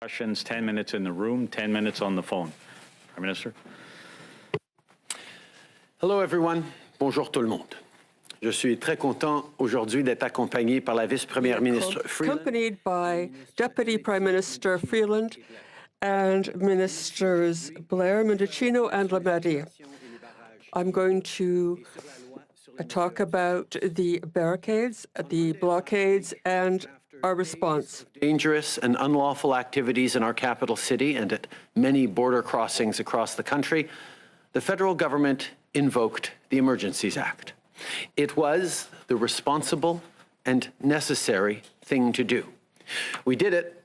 Questions, 10 minutes in the room, 10 minutes on the phone. Prime Minister. Hello everyone. Bonjour tout le monde. Je suis très content aujourd'hui d'être accompagné par la vice-première ministre Freeland. Accompanied by Deputy Prime Minister Freeland and Ministers Blair, Mendicino and Lametti. I'm going to talk about the barricades, the blockades, and our response. Dangerous and unlawful activities in our capital city and at many border crossings across the country, the federal government invoked the Emergencies Act. It was the responsible and necessary thing to do. We did it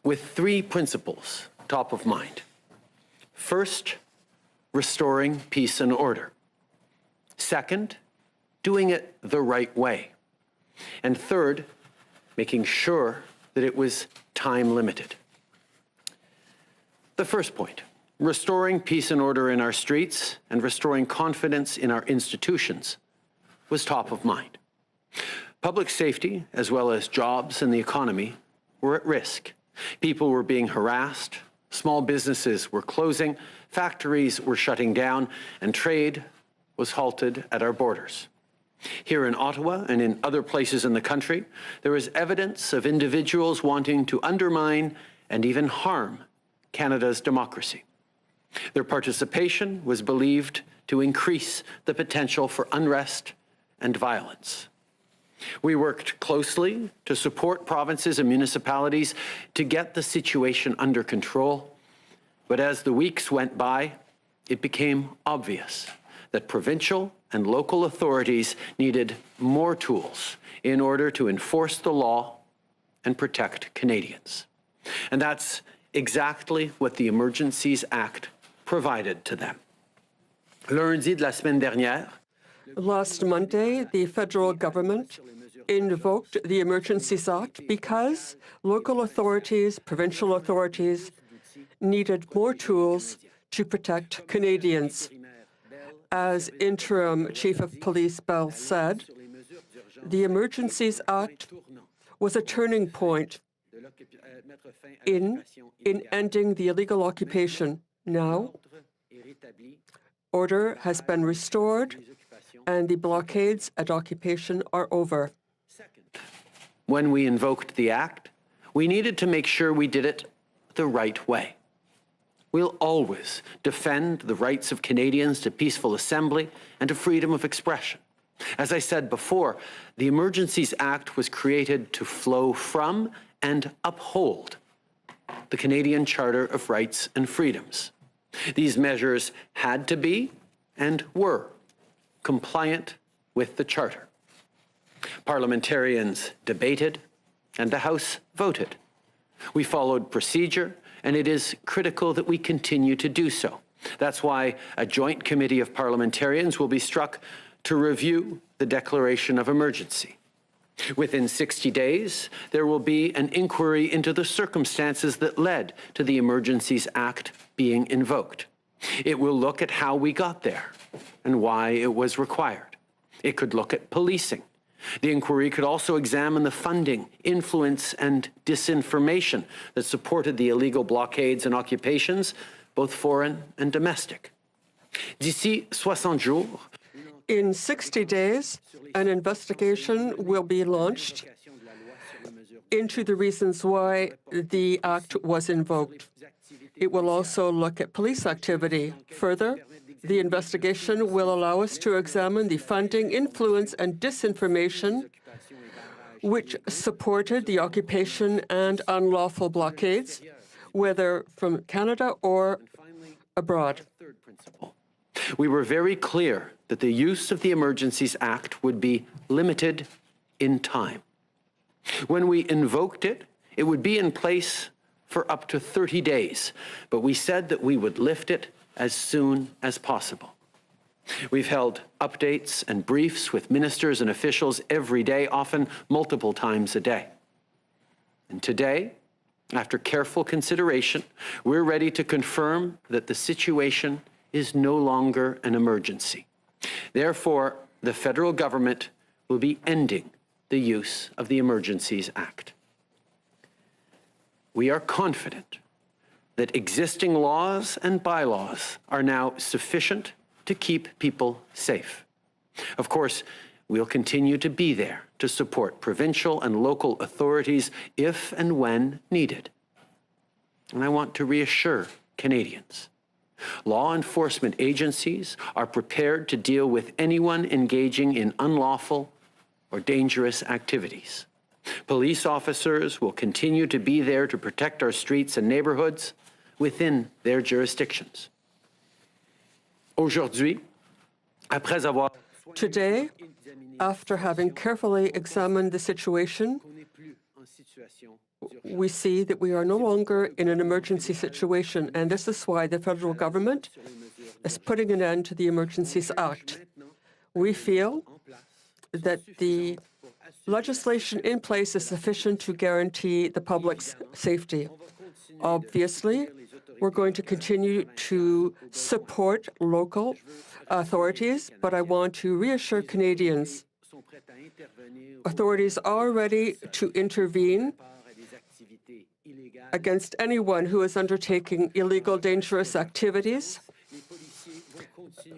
with three principles top of mind. First, restoring peace and order. Second, doing it the right way. And third, making sure that it was time limited. The first point, restoring peace and order in our streets and restoring confidence in our institutions was top of mind. Public safety, as well as jobs and the economy, were at risk. People were being harassed, small businesses were closing, factories were shutting down, and trade was halted at our borders. Here in Ottawa and in other places in the country, there is evidence of individuals wanting to undermine and even harm Canada's democracy. Their participation was believed to increase the potential for unrest and violence. We worked closely to support provinces and municipalities to get the situation under control, but as the weeks went by, it became obvious that provincial and local authorities needed more tools in order to enforce the law and protect Canadians. And that's exactly what the Emergencies Act provided to them. Lundi de la semaine dernière, Last Monday, the federal government invoked the Emergencies Act because local authorities, provincial authorities needed more tools to protect Canadians. As Interim Chief of Police Bell said, the Emergencies Act was a turning point in ending the illegal occupation. Now, order has been restored and the blockades at occupation are over. when we invoked the Act, we needed to make sure we did it the right way. We'll always defend the rights of Canadians to peaceful assembly and to freedom of expression. As I said before, the Emergencies Act was created to flow from and uphold the Canadian Charter of Rights and Freedoms. These measures had to be and were compliant with the Charter. Parliamentarians debated and the House voted. We followed procedure, and it is critical that we continue to do so. That's why a joint committee of parliamentarians will be struck to review the declaration of emergency. Within 60 days, there will be an inquiry into the circumstances that led to the Emergencies Act being invoked. It will look at how we got there and why it was required. It could look at policing. The inquiry could also examine the funding, influence, and disinformation that supported the illegal blockades and occupations, both foreign and domestic. D'ici 60 jours, in 60 days, an investigation will be launched into the reasons why the Act was invoked. It will also look at police activity. Further, the investigation will allow us to examine the funding, influence, and disinformation which supported the occupation and unlawful blockades, whether from Canada or abroad. We were very clear that the use of the Emergencies Act would be limited in time. When we invoked it, it would be in place for up to 30 days, but we said that we would lift it as soon as possible. We've held updates and briefs with ministers and officials every day, often multiple times a day. And today, after careful consideration, we're ready to confirm that the situation is no longer an emergency. Therefore, the federal government will be ending the use of the Emergencies Act. We are confident that existing laws and bylaws are now sufficient to keep people safe. Of course, we'll continue to be there to support provincial and local authorities if and when needed. And I want to reassure Canadians. Law enforcement agencies are prepared to deal with anyone engaging in unlawful or dangerous activities. Police officers will continue to be there to protect our streets and neighborhoods within their jurisdictions. Aujourd'hui, après avoir Today, after having carefully examined the situation, we see that we are no longer in an emergency situation, and this is why the federal government is putting an end to the Emergencies Act. We feel that the legislation in place is sufficient to guarantee the public's safety. Obviously, we're going to continue to support local authorities, but I want to reassure Canadians. Authorities are ready to intervene against anyone who is undertaking illegal, dangerous activities.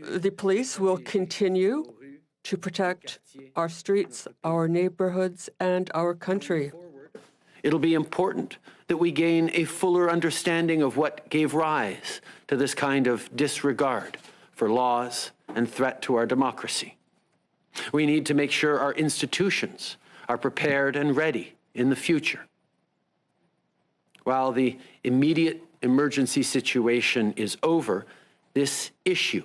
The police will continue to protect our streets, our neighborhoods, and our country. It'll be important that we gain a fuller understanding of what gave rise to this kind of disregard for laws and threat to our democracy. We need to make sure our institutions are prepared and ready in the future. While the immediate emergency situation is over, this issue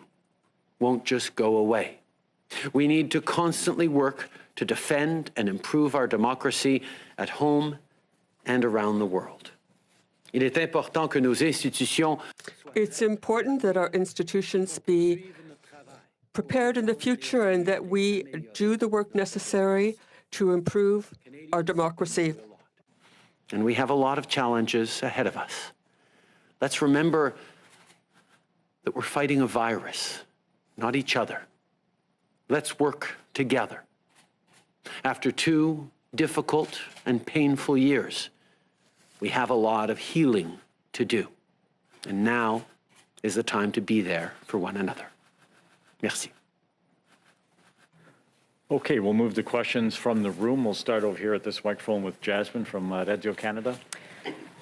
won't just go away. We need to constantly work to defend and improve our democracy at home and around the world. It's important that our institutions be prepared in the future and that we do the work necessary to improve our democracy. And we have a lot of challenges ahead of us. Let's remember that we're fighting a virus, not each other. Let's work together. After 2 difficult and painful years, we have a lot of healing to do. And now is the time to be there for one another. Merci. Okay, we'll move to questions from the room. We'll start over here at this microphone with Jasmine from Radio Canada.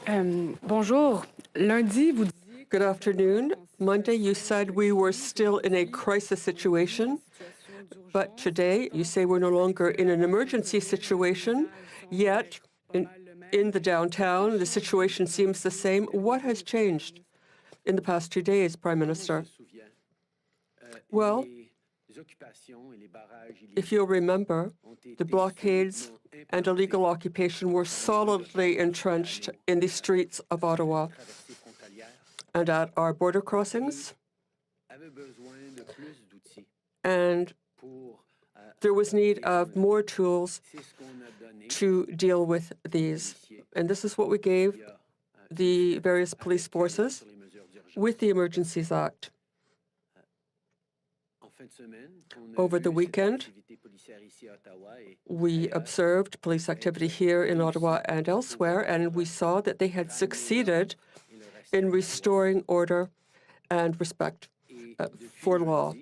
Bonjour. Lundi, vous disiez... Good afternoon. Monday, you said we were still in a crisis situation, but today you say we're no longer in an emergency situation, yet in the downtown, the situation seems the same. What has changed in the past 2 days, Prime Minister? Well, if you'll remember, the blockades and illegal occupation were solidly entrenched in the streets of Ottawa and at our border crossings. And there was need of more tools to deal with these. And this is what we gave the various police forces with the Emergencies Act. Over the weekend, we observed police activity here in Ottawa and elsewhere, and we saw that they had succeeded in restoring order and respect for law.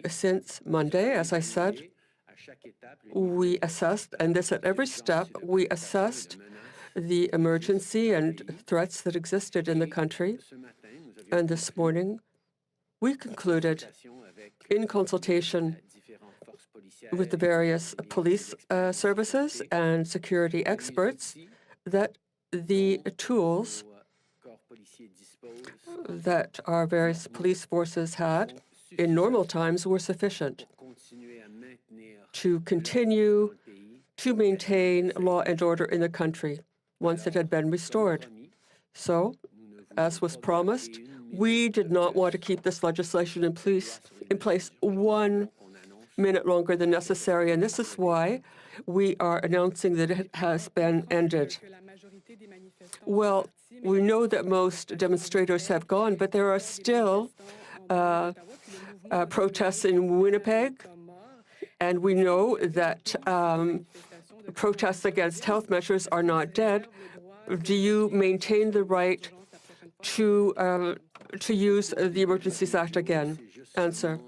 Since Monday, as I said, we assessed, and this at every step, we assessed the emergency and threats that existed in the country. And this morning, we concluded, in consultation with the various police services and security experts, that the tools that our various police forces had in normal times were sufficient to continue to maintain law and order in the country once it had been restored. So, as was promised, we did not want to keep this legislation in place 1 minute longer than necessary, and this is why we are announcing that it has been ended. Well, we know that most demonstrators have gone, but there are still protests in Winnipeg, and we know that protests against health measures are not dead. do you maintain the right to use the Emergencies Act again? Answer.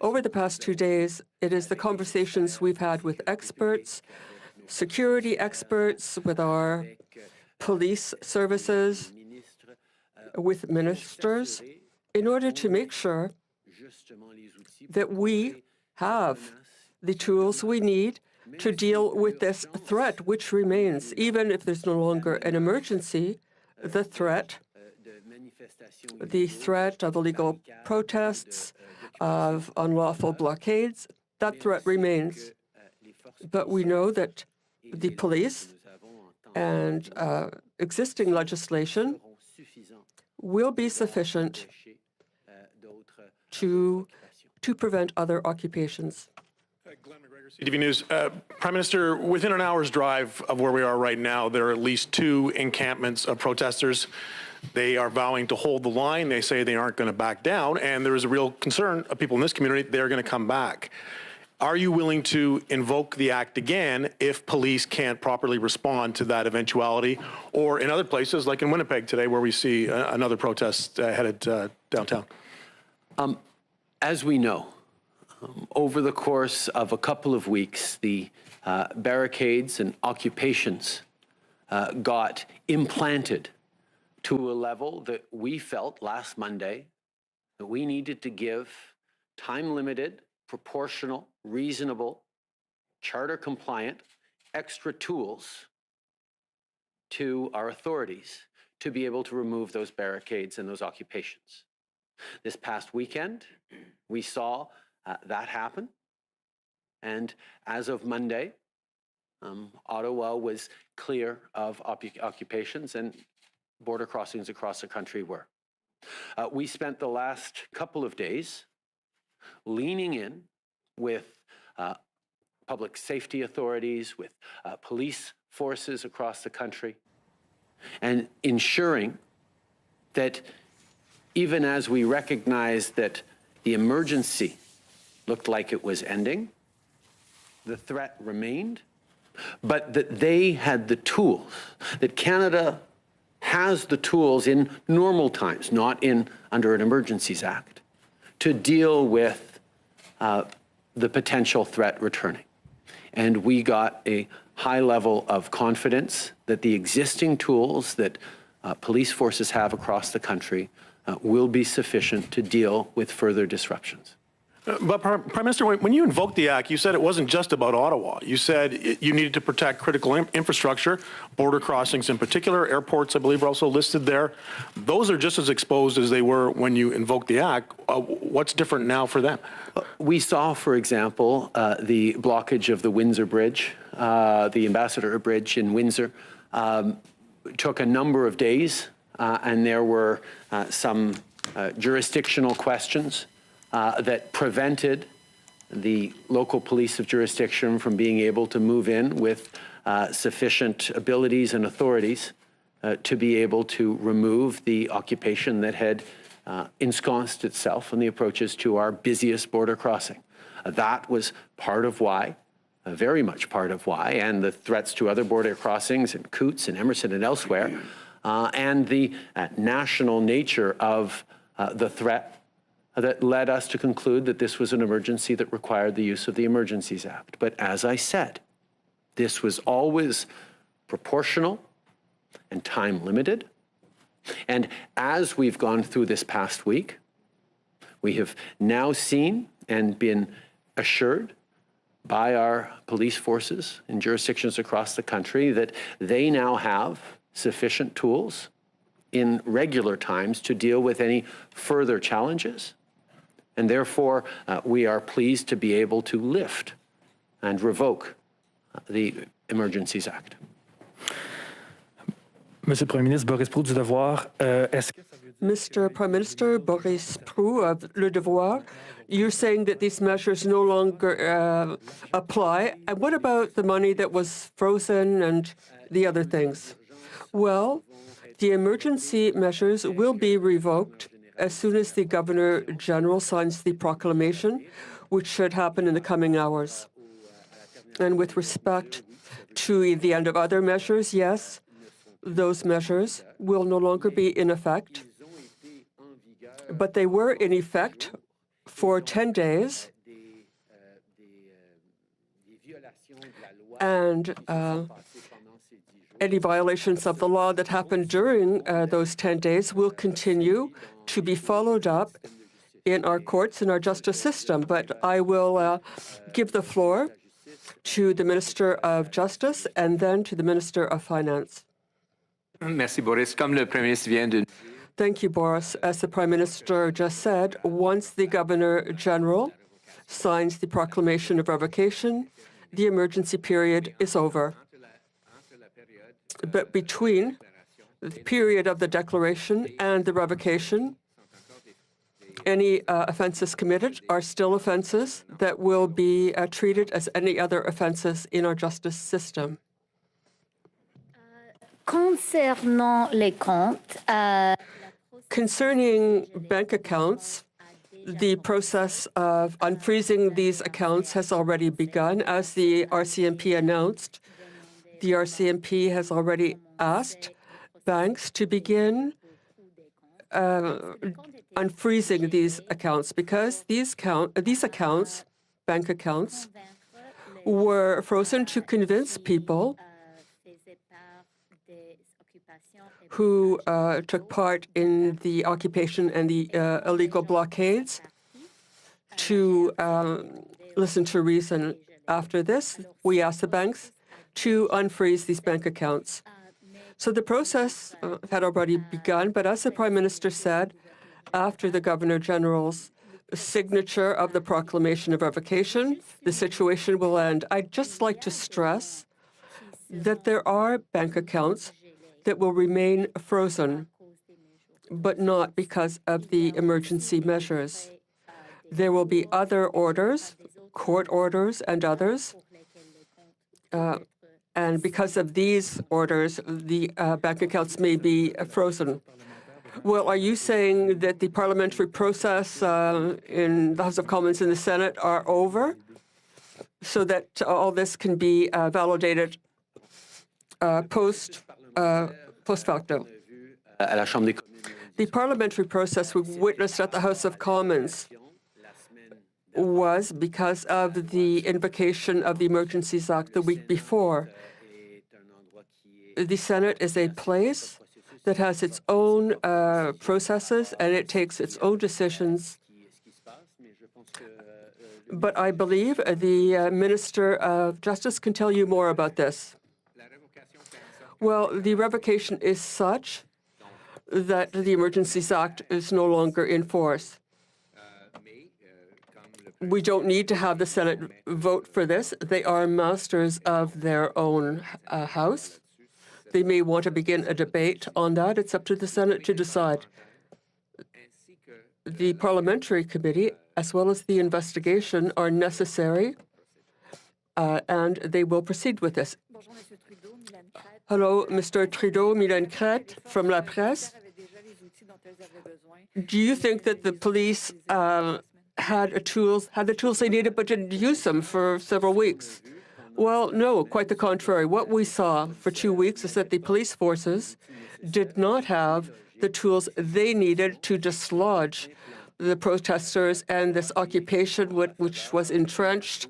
Over the past 2 days, it is the conversations we've had with experts, security experts, with our police services, with ministers, in order to make sure that we have the tools we need to deal with this threat, which remains. Even if there's no longer an emergency, the threat of illegal protests, of unlawful blockades, that threat remains. But we know that the police and existing legislation will be sufficient to prevent other occupations. CTV News. Prime Minister, within an hour's drive of where we are right now, there are at least 2 encampments of protesters. They are vowing to hold the line. They say they aren't going to back down, and there is a real concern of people in this community they're going to come back. Are you willing to invoke the act again if police can't properly respond to that eventuality, or in other places like in Winnipeg today where we see another protest headed downtown? As we know, over the course of a couple of weeks, the barricades and occupations got implanted to a level that we felt last Monday that we needed to give time-limited, proportional, reasonable, charter-compliant, extra tools to our authorities to be able to remove those barricades and those occupations. This past weekend, we saw that happen. And as of Monday, Ottawa was clear of occupations, and border crossings across the country were. We spent the last couple of days leaning in with public safety authorities, with police forces across the country, and ensuring that even as we recognized that the emergency looked like it was ending, the threat remained, but that they had the tools, that Canada has the tools in normal times, not under an Emergencies Act, to deal with the potential threat returning. And we got a high level of confidence that the existing tools that police forces have across the country will be sufficient to deal with further disruptions. But Prime Minister, when you invoked the act, you said it wasn't just about Ottawa. You said you needed to protect critical infrastructure, border crossings in particular, airports, I believe, are also listed there. Those are just as exposed as they were when you invoked the act. What's different now for them? We saw, for example, the blockage of the Windsor Bridge, the Ambassador Bridge in Windsor, took a number of days, and there were some jurisdictional questions that prevented the local police of jurisdiction from being able to move in with sufficient abilities and authorities to be able to remove the occupation that had ensconced itself on the approaches to our busiest border crossing. That was part of why, very much part of why, and the threats to other border crossings in Coots and Emerson and elsewhere, and the national nature of the threat that led us to conclude that this was an emergency that required the use of the Emergencies Act. But as I said, this was always proportional and time limited. And as we've gone through this past week, we have now seen and been assured by our police forces in jurisdictions across the country that they now have sufficient tools in regular times to deal with any further challenges. And therefore, we are pleased to be able to lift and revoke the Emergencies Act. Monsieur le Premier ministre Boris Proulx du Devoir, est-ce que ça veut dire... Mr. Prime Minister Boris Proulx of Le Devoir, you're saying that these measures no longer apply. And what about the money that was frozen and the other things? Well, the emergency measures will be revoked as soon as the Governor General signs the proclamation, which should happen in the coming hours. And with respect to the end of other measures, yes, those measures will no longer be in effect, but they were in effect for 10 days, and any violations of the law that happened during those 10 days will continue to be followed up in our courts and our justice system. But I will give the floor to the Minister of Justice and then to the Minister of Finance. Merci, Boris. Comme le Premier ministre vient de... Thank you, Boris. As the Prime Minister just said, once the Governor General signs the proclamation of revocation, the emergency period is over. But between the period of the declaration and the revocation, any offenses committed are still offenses that will be treated as any other offenses in our justice system. Concernant les comptes, Concerning bank accounts, the process of unfreezing these accounts has already begun. As the RCMP announced, the RCMP has already asked banks to begin unfreezing these accounts because these accounts, bank accounts, were frozen to convince people who took part in the occupation and the illegal blockades to listen to reason. After this, we asked the banks to unfreeze these bank accounts. So the process had already begun, but as the Prime Minister said, after the Governor General's signature of the proclamation of revocation, the situation will end. I'd just like to stress that there are bank accounts that will remain frozen, but not because of the emergency measures. There will be other orders, court orders and others, and because of these orders, the bank accounts may be frozen. Well, are you saying that the parliamentary process in the House of Commons and the Senate are over so that all this can be validated post facto? The parliamentary process we witnessed at the House of Commons was because of the invocation of the Emergencies Act the week before. The Senate is a place that has its own processes and it takes its own decisions. But I believe the Minister of Justice can tell you more about this. Well, the revocation is such that the Emergencies Act is no longer in force. We don't need to have the Senate vote for this. They are masters of their own House. They may want to begin a debate on that. It's up to the Senate to decide. The Parliamentary Committee, as well as the investigation, are necessary, and they will proceed with this. Hello, Mr. Trudeau, Mylène Crête from La Presse. Do you think that the police had the tools they needed but didn't use them for several weeks? Well, no, quite the contrary. What we saw for 2 weeks is that the police forces did not have the tools they needed to dislodge the protesters and this occupation, which was entrenched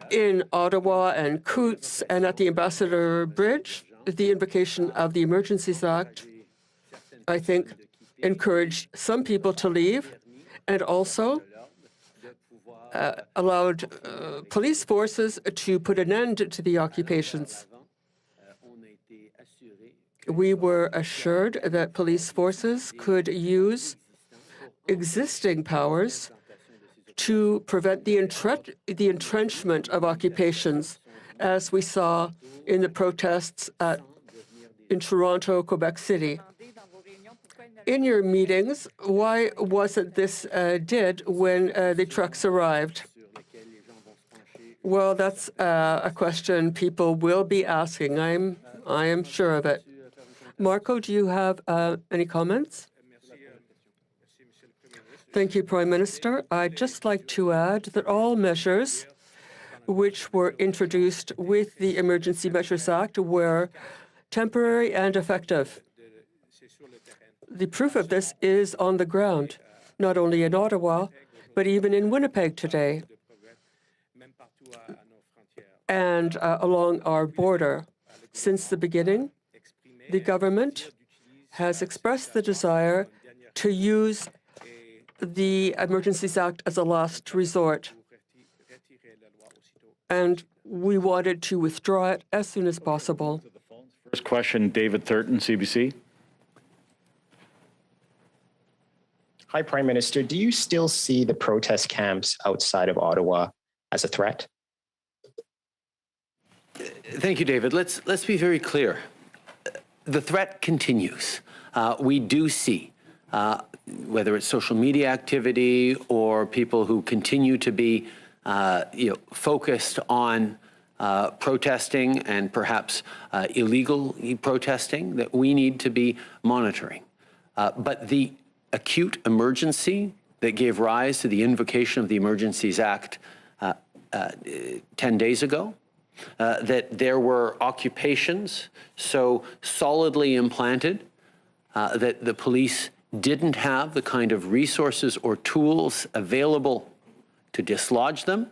in Ottawa and Coutts and at the Ambassador Bridge. The invocation of the Emergencies Act, I think, encouraged some people to leave and also allowed police forces to put an end to the occupations. We were assured that police forces could use existing powers to prevent the entrenchment of occupations, as we saw in the protests in Toronto, Quebec City. In your meetings, why wasn't this did when the trucks arrived? Well, that's a question people will be asking. I am sure of it. Marco, do you have any comments? Thank you, Prime Minister. I'd just like to add that all measures which were introduced with the Emergency Measures Act were temporary and effective. The proof of this is on the ground, not only in Ottawa, but even in Winnipeg today and along our border. Since the beginning, the government has expressed the desire to use the Emergencies Act as a last resort. And we wanted to withdraw it as soon as possible. First question, David Thurton, CBC. Hi, Prime Minister. Do you still see the protest camps outside of Ottawa as a threat? Thank you, David. Let's be very clear. The threat continues. We do see, whether it's social media activity or people who continue to be focused on protesting and perhaps illegal protesting, that we need to be monitoring. But the acute emergency that gave rise to the invocation of the Emergencies Act 10 days ago, that there were occupations so solidly implanted that the police didn't have the kind of resources or tools available to dislodge them,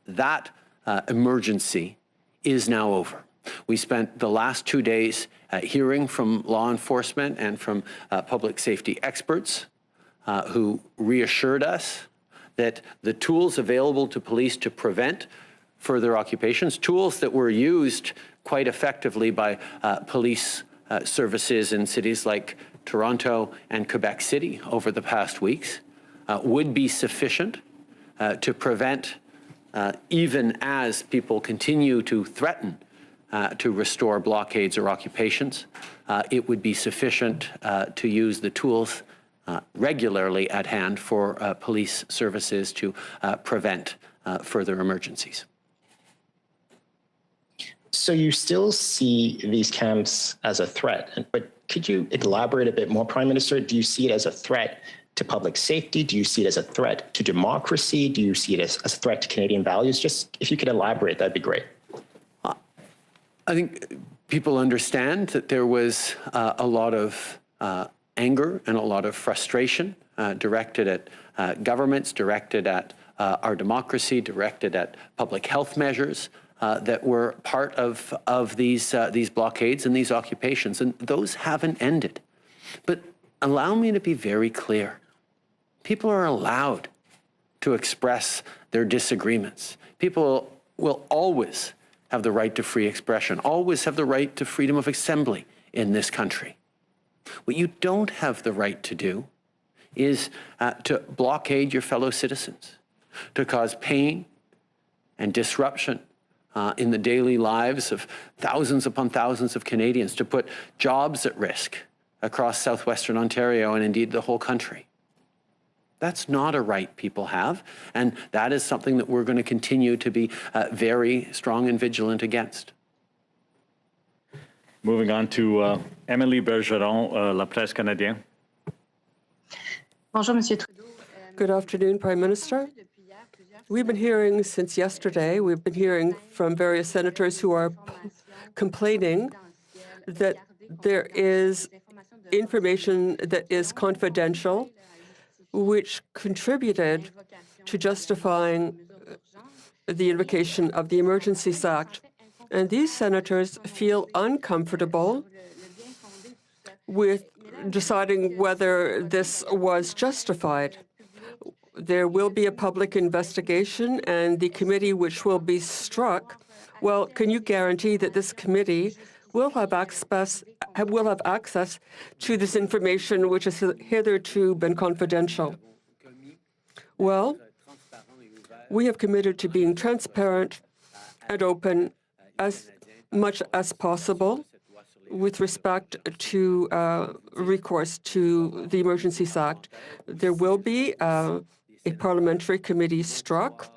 that emergency is now over. We spent the last 2 days hearing from law enforcement and from public safety experts who reassured us that the tools available to police to prevent further occupations, tools that were used quite effectively by police services in cities like Toronto and Quebec City over the past weeks, would be sufficient to prevent, even as people continue to threaten to restore blockades or occupations, it would be sufficient to use the tools regularly at hand for police services to prevent further emergencies. So you still see these camps as a threat, but could you elaborate a bit more, Prime Minister? Do you see it as a threat to public safety? Do you see it as a threat to democracy? Do you see it as a threat to Canadian values? Just if you could elaborate, that'd be great. I think people understand that there was a lot of anger and a lot of frustration directed at governments, directed at our democracy, directed at public health measures that were part of these blockades and these occupations, and those haven't ended. But allow me to be very clear. People are allowed to express their disagreements. People will always have the right to free expression, always have the right to freedom of assembly in this country. What you don't have the right to do is to blockade your fellow citizens, to cause pain and disruption in the daily lives of thousands upon thousands of Canadians, to put jobs at risk across southwestern Ontario and indeed the whole country. That's not a right people have, and that is something that we're going to continue to be very strong and vigilant against. Moving on to Émilie Bergeron, La Presse Canadienne. Bonjour, Monsieur Trudeau. Good afternoon, Prime Minister. We've been hearing since yesterday, we've been hearing from various senators who are complaining that there is information that is confidential, which contributed to justifying the invocation of the Emergencies Act. And these senators feel uncomfortable with deciding whether this was justified. There will be a public investigation, and the committee which will be struck, well, can you guarantee that this committee will have access to this information which has hitherto been confidential? Well, we have committed to being transparent and open as much as possible with respect to recourse to the Emergencies Act. There will be a parliamentary committee struck,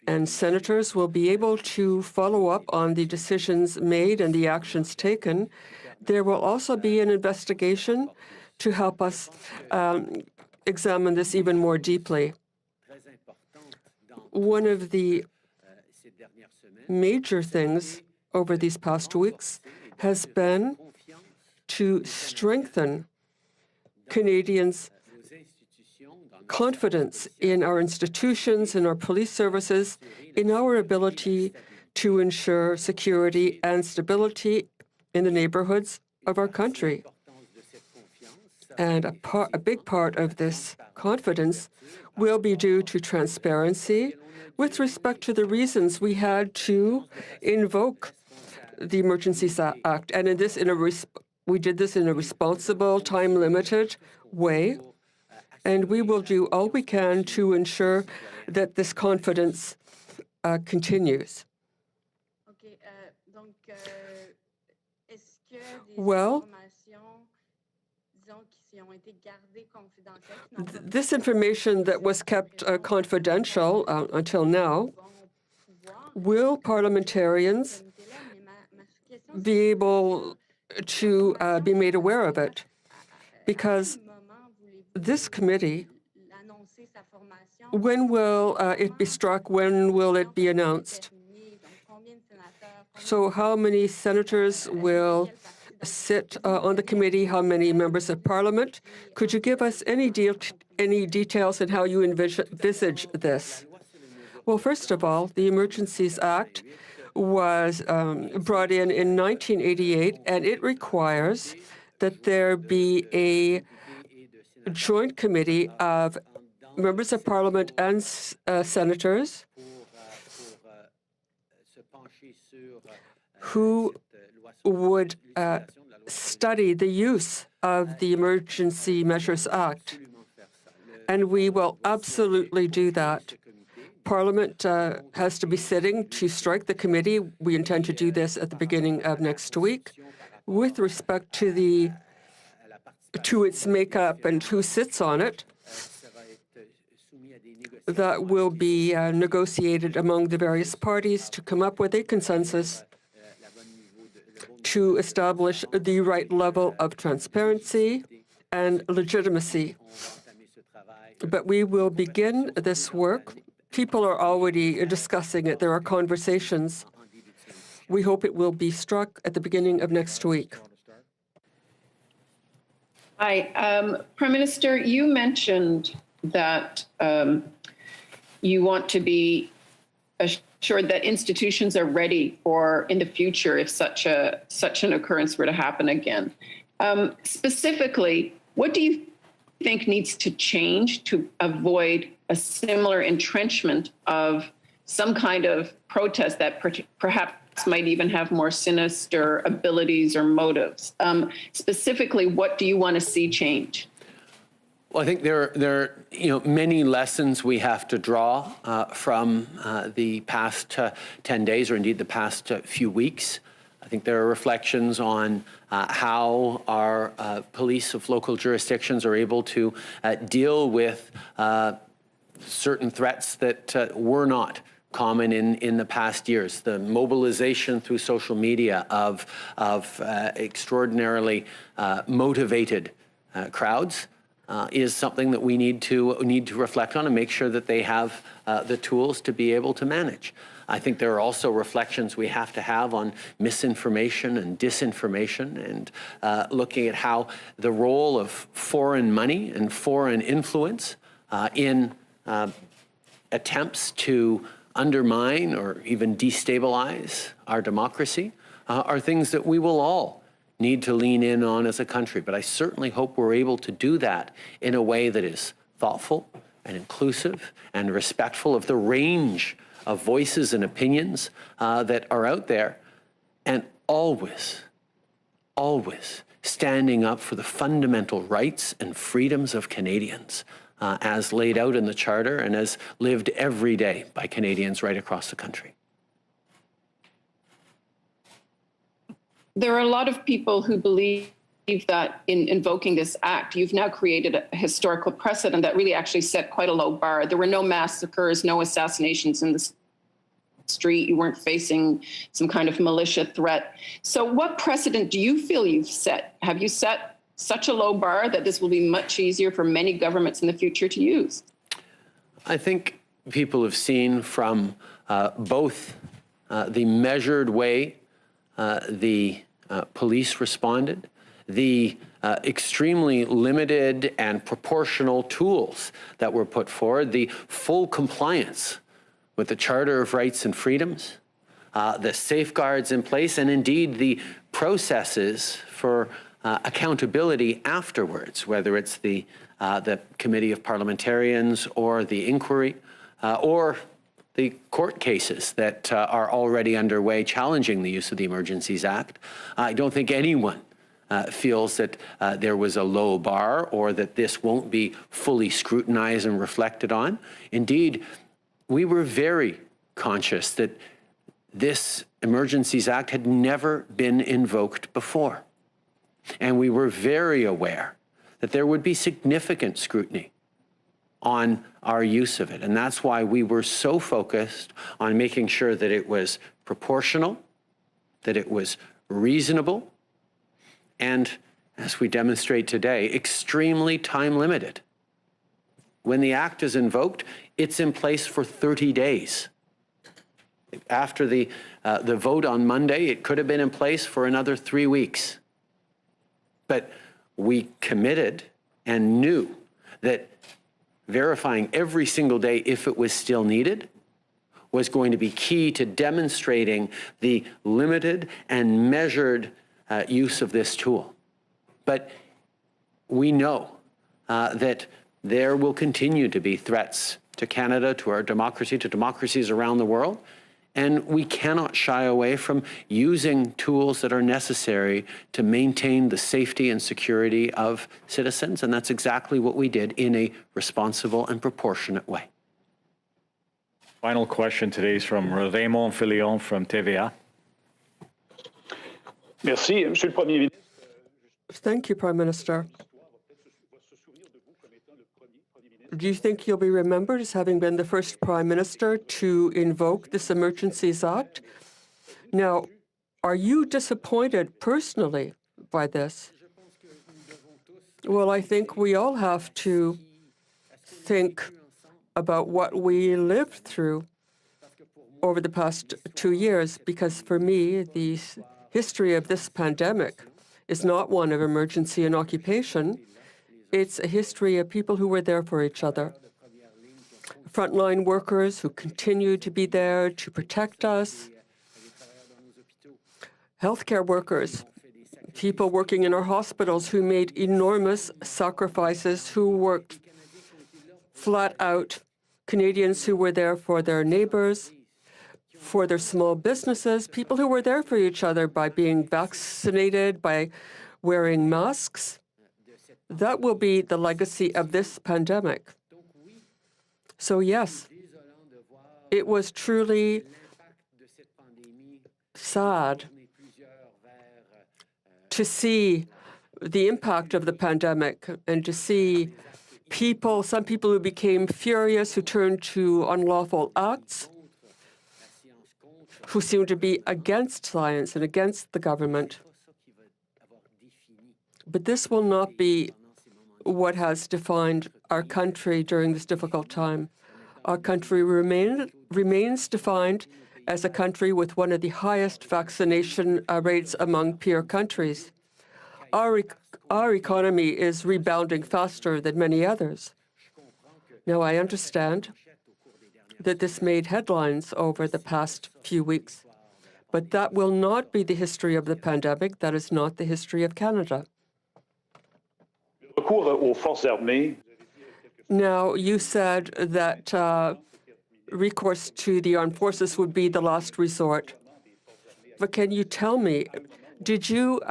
and senators will be able to follow up on the decisions made and the actions taken. There will also be an investigation to help us examine this even more deeply. One of the major things over these past weeks has been to strengthen Canadians' confidence in our institutions, in our police services, in our ability to ensure security and stability in the neighborhoods of our country. And a big part of this confidence will be due to transparency with respect to the reasons we had to invoke the Emergencies Act. And we did this in a responsible, time-limited way. And we will do all we can to ensure that this confidence continues. Well, this information that was kept confidential until now, will parliamentarians be able to be made aware of it? Because this committee, when will it be struck? When will it be announced? So how many senators will sit on the committee? How many members of parliament? Could you give us any details on how you envisage this? Well, first of all, the Emergencies Act was brought in 1988, and it requires that there be a joint committee of members of parliament and senators who would study the use of the Emergency Measures Act. And we will absolutely do that. Parliament has to be sitting to strike the committee. We intend to do this at the beginning of next week. With respect to its makeup and who sits on it, that will be negotiated among the various parties to come up with a consensus to establish the right level of transparency and legitimacy. But we will begin this work. People are already discussing it. There are conversations. We hope it will be struck at the beginning of next week. Hi. Prime Minister, you mentioned that you want to be assured that institutions are ready for in the future if such an occurrence were to happen again. Specifically, what do you think needs to change to avoid a similar entrenchment of some kind of protest that perhaps might even have more sinister abilities or motives? Specifically, what do you want to see change? Well, I think there are many lessons we have to draw from the past 10 days, or indeed the past few weeks. I think there are reflections on how our police of local jurisdictions are able to deal with certain threats that were not common in the past years. The mobilization through social media of extraordinarily motivated crowds is something that we need to reflect on and make sure that they have the tools to be able to manage. I think there are also reflections we have to have on misinformation and disinformation, and looking at how the role of foreign money and foreign influence in attempts to undermine or even destabilize our democracy are things that we will all need to lean in on as a country. But I certainly hope we're able to do that in a way that is thoughtful and inclusive and respectful of the range of voices and opinions that are out there, and always standing up for the fundamental rights and freedoms of Canadians as laid out in the Charter and as lived every day by Canadians right across the country. There are a lot of people who believe that in invoking this act, you've now created a historical precedent that really actually set quite a low bar. There were no massacres, no assassinations in the street. You weren't facing some kind of militia threat. So what precedent do you feel you've set? Have you set such a low bar that this will be much easier for many governments in the future to use? I think people have seen from both the measured way the police responded, the extremely limited and proportional tools that were put forward, the full compliance with the Charter of Rights and Freedoms, the safeguards in place, and indeed the processes for accountability afterwards, whether it's the Committee of Parliamentarians or the inquiry or the court cases that are already underway challenging the use of the Emergencies Act. I don't think anyone feels that there was a low bar or that this won't be fully scrutinized and reflected on. Indeed, we were very conscious that this Emergencies Act had never been invoked before. And we were very aware that there would be significant scrutiny on our use of it. And that's why we were so focused on making sure that it was proportional, that it was reasonable, and, as we demonstrate today, extremely time limited. When the act is invoked, it's in place for 30 days. After the vote on Monday, it could have been in place for another 3 weeks. But we committed and knew that verifying every single day if it was still needed was going to be key to demonstrating the limited and measured use of this tool. But we know that there will continue to be threats to Canada, to our democracy, to democracies around the world. And we cannot shy away from using tools that are necessary to maintain the safety and security of citizens. And that's exactly what we did in a responsible and proportionate way. Final question today is from Raymond Filion from TVA. Merci, Monsieur le Premier ministre. Thank you, Prime Minister. Do you think you'll be remembered as having been the first Prime Minister to invoke this Emergencies Act? Now, are you disappointed personally by this? Well, I think we all have to think about what we lived through over the past 2 years, because for me, the history of this pandemic is not one of emergency and occupation. It's a history of people who were there for each other. Frontline workers who continue to be there to protect us. Healthcare workers, people working in our hospitals who made enormous sacrifices, who worked flat out. Canadians who were there for their neighbors, for their small businesses, people who were there for each other by being vaccinated, by wearing masks. That will be the legacy of this pandemic. So yes, it was truly sad to see the impact of the pandemic and to see people, some people who became furious, who turned to unlawful acts, who seemed to be against science and against the government. But this will not be what has defined our country during this difficult time. Our country remains defined as a country with one of the highest vaccination rates among peer countries. Our economy is rebounding faster than many others. Now, I understand that this made headlines over the past few weeks, but that will not be the history of the pandemic. That is not the history of Canada. Now, you said that recourse to the armed forces would be the last resort. But can you tell me, did you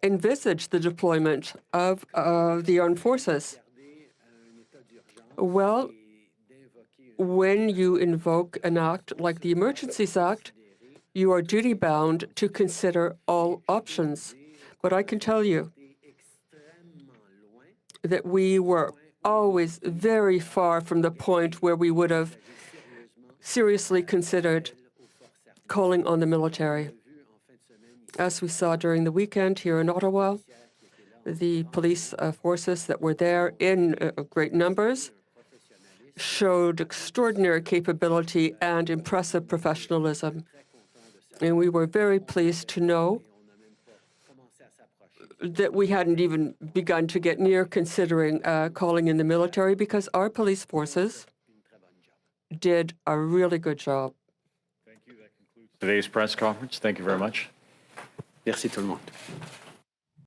envisage the deployment of the armed forces? Well, when you invoke an act like the Emergencies Act, you are duty-bound to consider all options. But I can tell you that we were always very far from the point where we would have seriously considered calling on the military. As we saw during the weekend here in Ottawa, the police forces that were there in great numbers showed extraordinary capability and impressive professionalism. And we were very pleased to know that we hadn't even begun to get near considering calling in the military because our police forces did a really good job. Today's press conference. Thank you very much. Merci tout le monde.